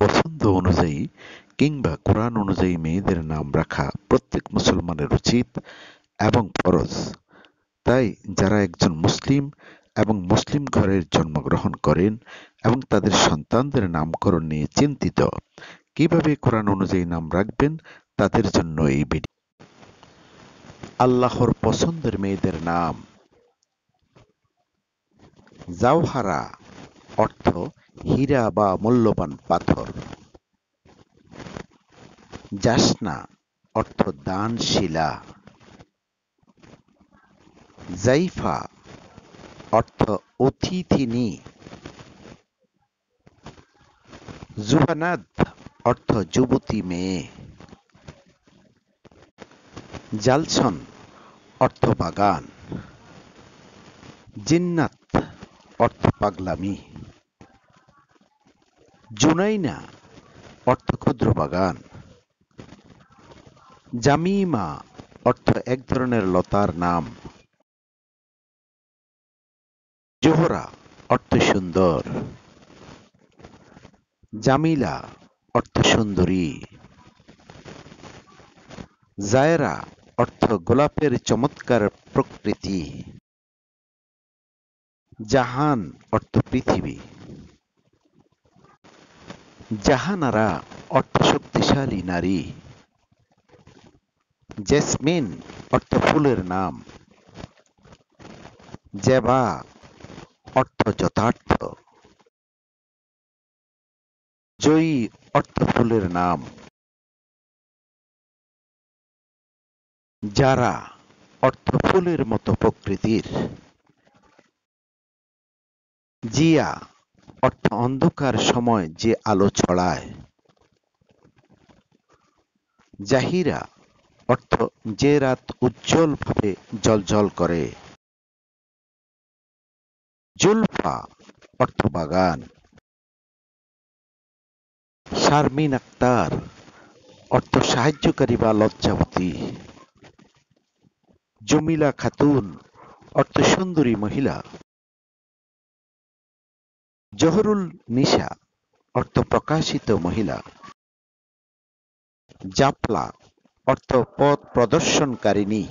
পছন্দ অনুযায়ী কিংবা কোরআন অনুযায়ী মেয়েদের নাম রাখা প্রত্যেক মুসলমানের উচিত এবং ফরজ। তাই যারা একজন মুসলিম এবং মুসলিম ঘরের জন্মগ্রহণ করেন এবং তাদের সন্তানদের নামকরণ নিয়ে চিন্তিত কিভাবে কোরআন অনুযায়ী নাম রাখবেন, তাদের জন্য এই ভিডিও। আল্লাহর পছন্দের মেয়েদের নাম: জাওহারা অর্থ হীরা বা মূল্যবান পাথর। জাসনা অর্থ দানশীলা। জাইফা অর্থ অতিথিনী। জুহানাত অর্থ যুবতী মেয়ে। জালছন অর্থ বাগান। জিন্নাত অর্থ পাগলামি। জুনাইনা অর্থ ক্ষুদ্র বাগান। জামিমা অর্থ এক ধরনের লতার নাম। জোহরা অর্থ সুন্দর। জামিলা অর্থ সুন্দরী। জায়রা অর্থ গোলাপের চমৎকার প্রকৃতি। জাহান অর্থ পৃথিবী। জাহানারা অর্থ শক্তিশালী নারী। জেসমিন অর্থ ফুলের নাম। জেবা অর্থ যথার্থ। জয়ী অর্থ ফুলের নাম। যারা অর্থ ফুলের মতো প্রকৃতির। জিয়া অর্থ অন্ধকার সময় যে আলো ছড়ায়। জাহিরা অর্থ যে রাত উজ্জ্বলভাবে জ্বলজ্বল করে। জুলফা অর্থ বাগান। শারমিন আক্তার অর্থ সাহায্যকারী বা লজ্জাবতী। জমিলা খাতুন অর্থ সুন্দরী মহিলা। জহরুল নিশা অর্থ প্রকাশিত মহিলা। জাপলা অর্থ পথ প্রদর্শনকারিণী।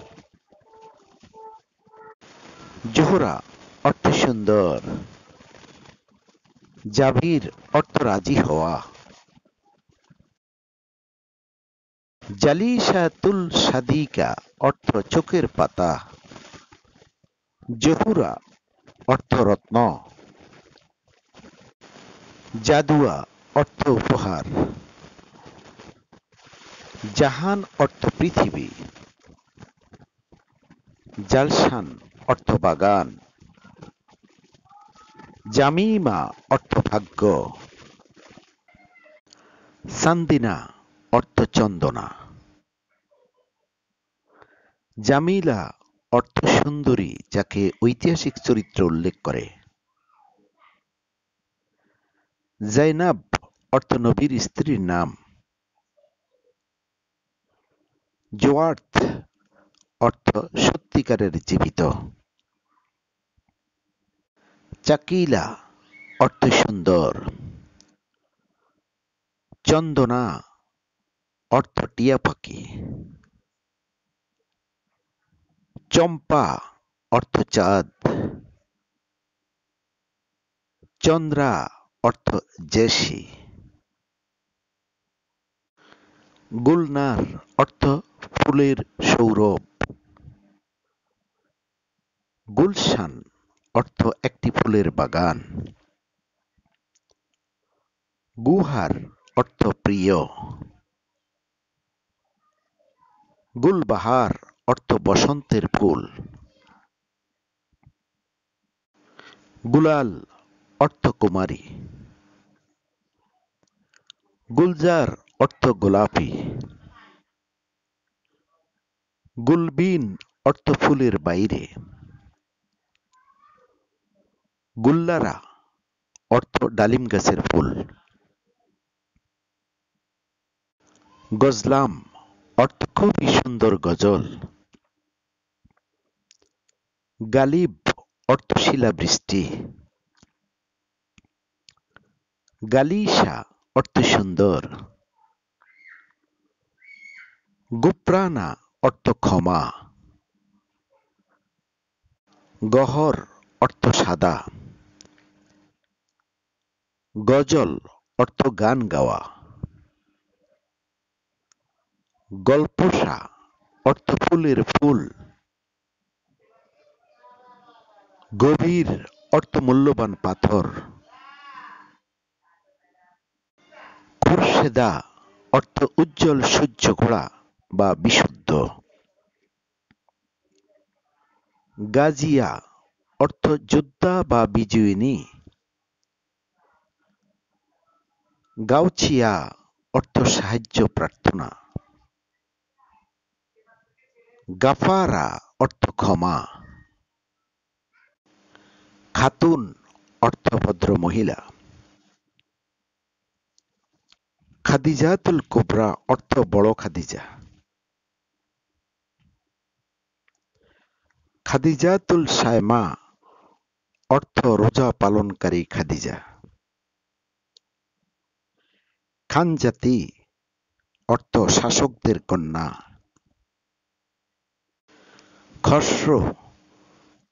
জোহরা অর্থ সুন্দর। জাবির অর্থ রাজি হওয়া। জালিসাতুল সাদিকা অর্থ চোখের পাতা। জহুরা অর্থ রত্ন। জাদুয়া অর্থ উপহার। জাহান অর্থ পৃথিবী। জালসান অর্থ বাগান। জামিমা অর্থ ভাগ্য। সান্দিনা অর্থ চন্দনা। জামিলা অর্থ সুন্দরী যাকে ঐতিহাসিক চরিত্র উল্লেখ করে। জাইনাব অর্থ নবীর স্ত্রীর নাম। জোয়ার্থ অর্থ সত্যিকারের জীবিত। চাকিলা অর্থ সুন্দর। চন্দনা অর্থ টিয়া পাখি। চম্পা অর্থ চাঁদ। চন্দ্রা অর্থ জেসি। গুলনার অর্থ ফুলের সৌরভ। গুলশান অর্থ একটি ফুলের বাগান। গুহার অর্থ প্রিয়। গুলবাহার অর্থ বসন্তের ফুল। গুলাল অর্থ কুমারী। গুলজার অর্থ গোলাপি। গুলবিন অর্থ ফুলের বাইরে। গুল্লারা অর্থ ডালিম গাছের ফুল। গজলাম অর্থ খুবই সুন্দর গজল। গালিব অর্থ শিলাবৃষ্টি। গালিশা অর্থ সুন্দর। গুপ্রানা অর্থ ক্ষমা। গহর অর্থ সাদা। গজল অর্থ গান গাওয়া। গল্পসা অর্থ ফুলের ফুল। গভীর অর্থ মূল্যবান পাথর। খুরশেদা অর্থ উজ্জ্বল সূর্য ঘোড়া বা বিশুদ্ধ। গাজিয়া অর্থ যোদ্ধা বা বিজয়িনী। গাউছিয়া অর্থ সাহায্য প্রার্থনা। গাফারা অর্থ ক্ষমা। খাতুন অর্থ ভদ্র মহিলা। খাদিজাতুল কুবরা অর্থ বড় খাদিজা। খাদিজাতুল সায়মা অর্থ রোজা পালনকারী খাদিজা। খানজাতি অর্থ শাসকদের কন্যা। খসরু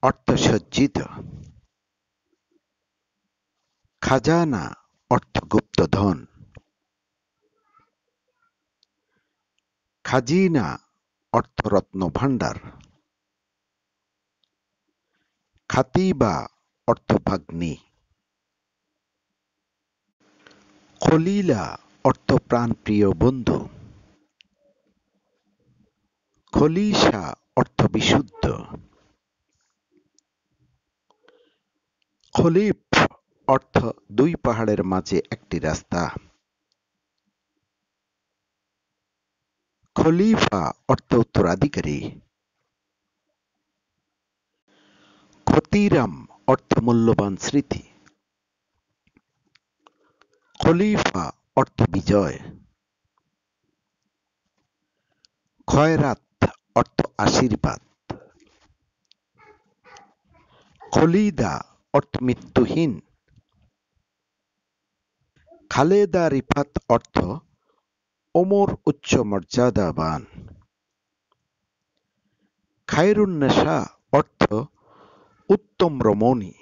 অর্থ সজ্জিত। খাজানা অর্থ গুপ্তধন। খাজিনা অর্থ রত্ন ভাণ্ডার। খাতিবা অর্থ ভাগ্নি। খলিলা অর্থ প্রাণপ্রিয় বন্ধু। খলিশা অর্থ বিশুদ্ধ। খলিফ অর্থ দুই পাহাড়ের মাঝে একটি রাস্তা। খলিফা অর্থ উত্তরাধিকারী। ক্ষতিরাম অর্থ মূল্যবান স্মৃতি। খলিফা অর্থ বিজয়। খয়রাত অর্থ আশীর্বাদ। খলিদা অর্থ মৃত্যুহীন। খালেদা রিফাত অর্থ ওমর উচ্চ মর্যাদাবান। খায়রুন্নেসা অর্থ উত্তম রমণী।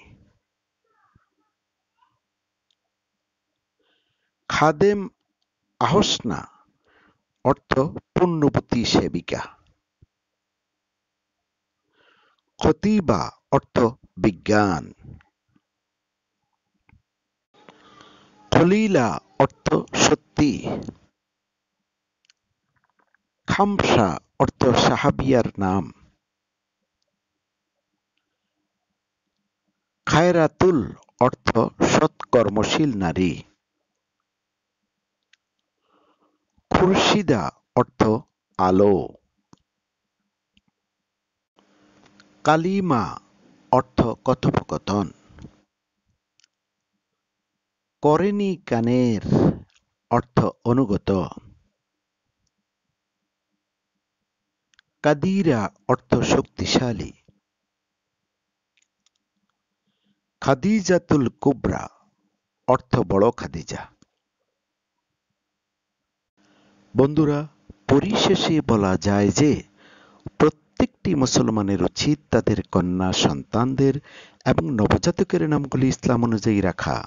খাদেম আহসনা অর্থ পুণ্যবতী সেবিকা। খতিবা অর্থ বিজ্ঞান। খলিলা অর্থ সত্যি। খামসা অর্থ সাহাবিয়ার নাম। খায়রাতুল অর্থ সৎকর্মশীল নারী। খুরশিদা অর্থ আলো। কালিমা অর্থ কথোপকথন। করেনি কানের অর্থ অনুগত। কাদিরা অর্থ শক্তিশালী। খাদিজাতুল কুবরা অর্থ বড় খাদিজা। বন্ধুরা, পরিশেষে বলা যায় যে প্রত্যেকটি মুসলমানের উচিত তাদের কন্যা সন্তানদের এবং নবজাতকের নামগুলি ইসলাম অনুযায়ী রাখা।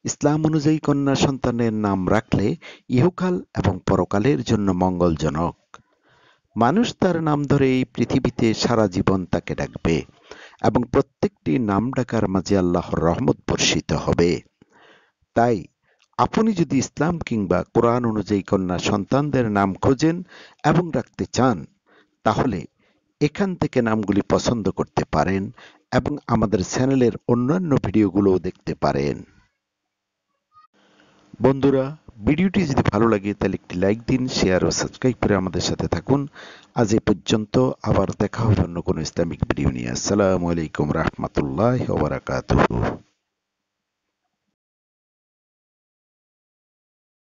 ইসলাম অনুযায়ী কন্যা সন্তানের নাম রাখলে ইহকাল এবং পরকালের জন্য মঙ্গলজনক। মানুষ তার নাম ধরে এই পৃথিবীতে সারা জীবন তাকে ডাকবে এবং প্রত্যেকটি নাম ডাকার মাঝে আল্লাহর রহমত বর্ষিত হবে। তাই আপনি যদি ইসলাম কিংবা কোরআন অনুযায়ী কন্যা সন্তানদের নাম খোঁজেন এবং রাখতে চান, তাহলে এখান থেকে নামগুলি পছন্দ করতে পারেন এবং আমাদের চ্যানেলের অন্যান্য ভিডিওগুলোও দেখতে পারেন। বন্ধুরা, ভিডিওটি যদি ভালো লাগে তাহলে একটি লাইক দিন, শেয়ার ও সাবস্ক্রাইব করে আমাদের সাথে থাকুন। আজ এ পর্যন্ত, আবার দেখা হবে অন্য কোনো ইসলামিক ভিডিও নিয়ে। আসসালামু আলাইকুম রহমতুল্লাহি ওয়া বারাকাতুহু।